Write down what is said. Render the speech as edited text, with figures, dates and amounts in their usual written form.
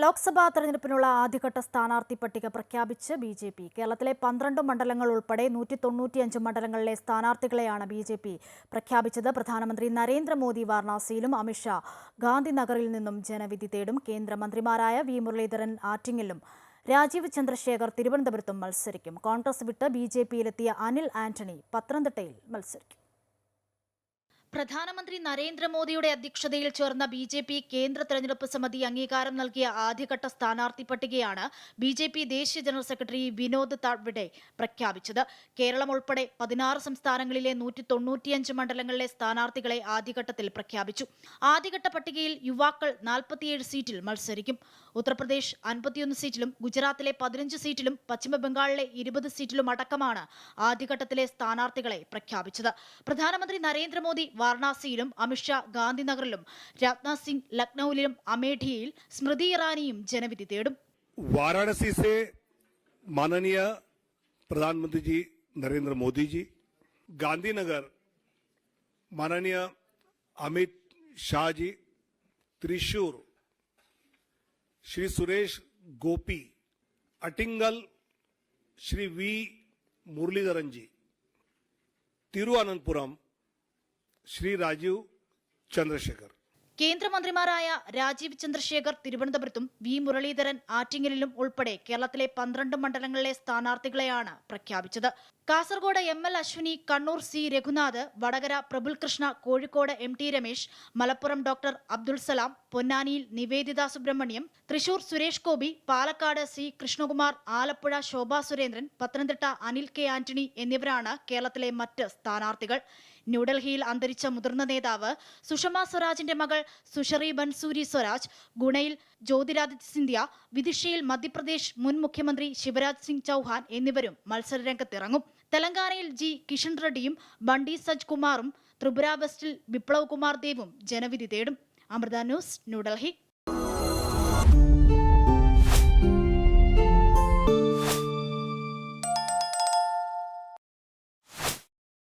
ലോക്സഭാ തെരഞ്ഞെടുപ്പിനുള്ള ആദ്യഘട്ട സ്ഥാനാർത്ഥി പട്ടിക പ്രഖ്യാപിച്ച് ബി.ജെ.പി. കേരളത്തിലെ 12 മണ്ഡലങ്ങൾ ഉൾപ്പെടെ 195 മണ്ഡലങ്ങളിലെ സ്ഥാനാർത്ഥികളെയാണ് ബി.ജെ.പി. പ്രഖ്യാപിച്ചത്. പ്രധാനമന്ത്രി നരേന്ദ്രമോദി വാരണാസിയിലും അമിത്ഷാ ഗാന്ധിനഗറിൽ നിന്നും ജനവിധി തേടും. കേന്ദ്രമന്ത്രിമാരായ വി. മുരളീധരൻ ആറ്റിങ്ങലിലും രാജീവ് ചന്ദ്രശേഖർ തിരുവനന്തപുരത്തും മത്സരിക്കും. കോൺഗ്രസ് വിട്ട് ബി.ജെ.പിയിലെത്തിയ അനിൽ ആന്റണി പത്തനംതിട്ടയിൽ മത്സരിക്കും. പ്രധാനമന്ത്രി നരേന്ദ്രമോദിയുടെ അധ്യക്ഷതയിൽ ചേർന്ന ബി.ജെ.പി. കേന്ദ്ര തെരഞ്ഞെടുപ്പ് സമിതി അംഗീകാരം നൽകിയ ആദ്യഘട്ട സ്ഥാനാർത്ഥി പട്ടികയാണ് ബി.ജെ.പി. ദേശീയ ജനറൽ സെക്രട്ടറി വിനോദ് താവ്ഡെ പ്രഖ്യാപിച്ചത്. കേരളം ഉൾപ്പെടെ 16 സംസ്ഥാനങ്ങളിലെ 195 മണ്ഡലങ്ങളിലെ സ്ഥാനാർത്ഥികളെ ആദ്യഘട്ടത്തിൽ പ്രഖ്യാപിച്ചു. ആദ്യഘട്ട പട്ടികയിൽ യുവാക്കൾ 47 സീറ്റിൽ മത്സരിക്കും. ഉത്തർപ്രദേശ് 51 സീറ്റിലും ഗുജറാത്തിലെ 15 സീറ്റിലും പശ്ചിമബംഗാളിലെ 20 സീറ്റിലും അടക്കമാണ് ആദ്യഘട്ടത്തിലെ സ്ഥാനാർത്ഥികളെ പ്രഖ്യാപിച്ചത്. പ്രധാനമന്ത്രി നരേന്ദ്രമോദി വാരണാസിയിലും അമിത്ഷാ ഗാന്ധിനഗറിലും രാജ്നാഥ് സിംഗ് ലക്നൌവിലും അമേഠിയിൽ സ്മൃതി ഇറാനിയും ജനവിധി തേടും. वाराणसी से माननीय प्रधानमंत्री जी नरेंद्र मोदी जी, गांधीनगर माननीय अमित शाह जी, त्रिशूर श्री सुरेश गोपी, अटिंगल श्री वी मुरलीधरन जी, तिरुवनंतपुरम श्री राजीव चंद्रशेखर. കേന്ദ്രമന്ത്രിമാരായ രാജീവ് ചന്ദ്രശേഖർ തിരുവനന്തപുരത്തും വി. മുരളീധരൻ ആറ്റിങ്ങലിലും ഉൾപ്പെടെ കേരളത്തിലെ 12 മണ്ഡലങ്ങളിലെ സ്ഥാനാർത്ഥികളെയാണ് പ്രഖ്യാപിച്ചത്. Kasaragod ML. Ashwini, Kannur C. Raghunath, Vadakara Prabul Krishna, Kozhikode എം.ടി. Ramesh, Malappuram doctor Abdul Salam, പൊന്നാനിയിൽ നിവേദിത സുബ്രഹ്മണ്യം, തൃശൂർ സുരേഷ് ഗോപി, പാലക്കാട് സി. കൃഷ്ണകുമാർ, ആലപ്പുഴ ശോഭാ സുരേന്ദ്രൻ, പത്തനംതിട്ട അനിൽ കെ ആന്റണി എന്നിവരാണ് കേരളത്തിലെ മറ്റ് സ്ഥാനാർത്ഥികൾ. ന്യൂഡൽഹിയിൽ അന്തരിച്ച മുതിർന്ന നേതാവ് സുഷമ സ്വരാജിന്റെ മകൾ സുഷറി ബൻസൂരി സ്വരാജ്, ഗുണയിൽ ജ്യോതിരാദിത്യ സിന്ധ്യ, വിദിഷയിൽ മധ്യപ്രദേശ് മുൻ മുഖ്യമന്ത്രി ശിവരാജ് സിംഗ് ചൌഹാൻ എന്നിവരും മത്സരരംഗത്തിറങ്ങും. തെലങ്കാനയിൽ ജി. കിഷൻ റെഡ്ഡിയും ബണ്ടി സജ് കുമാറും, ത്രിപുര വെസ്റ്റിൽ ബിപ്ലവ് കുമാർ ദേവും ജനവിധി തേടും. അമൃത ന്യൂസ്, ന്യൂഡൽഹി.